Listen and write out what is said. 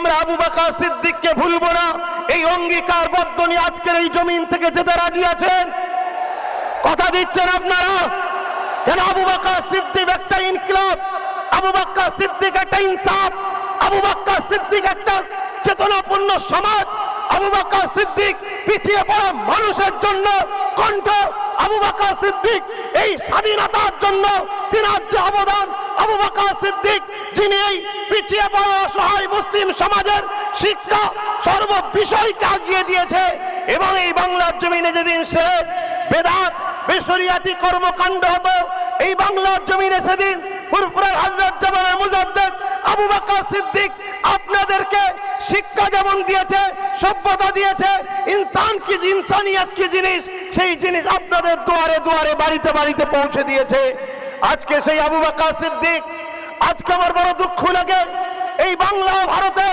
আমরা আবু বকর সিদ্দিককে ভুলবো না, এই অঙ্গীকারবদ্ধ নিয়ে আজকের এই জমিন থেকে যেতে রাজি আছেন? কথা দিচ্ছেন আপনারা? কেন আবু বকর সিদ্দিক একটা ইনকিলাব, আবু বকর সিদ্দিক একটা ইনসাফ, আবু বকর সিদ্দিক একটা চেতনাপূর্ণ সমাজ, আবু বকর সিদ্দিক পিছিয়ে পড়া মানুষের জন্য কণ্ঠ, আবু বকর সিদ্দিক এই স্বাধীনতার জন্য তিনার যে অবদান, আবু বকর সিদ্দিক যিনি এই পিছিয়ে পড়া অসহায় মুসলিম সমাজের শিক্ষা সর্ব বিষয়কে আগিয়ে দিয়েছে। এবং এই বাংলার জমিনে যেদিন সে বেদাত বেশরিয়াতি কর্মকাণ্ড হতো, এই বাংলার জমিনে সেদিন ফুরফুরার হযরত জামানের মুজাদ্দেদ আবু বকর সিদ্দিক আপনাদেরকে শিক্ষা যেমন দিয়েছে, সভ্যতা দিয়েছে, ইনসান কি ইনসানিয়ত কি জিনিস, সেই জিনিস আপনাদের দুয়ারে দুয়ারে বাড়িতে বাড়িতে পৌঁছে দিয়েছে। আজকে সেই আবু বকর সিদ্দিক, আজকে আমার বড় দুঃখ লাগে এই বাংলা ভারতে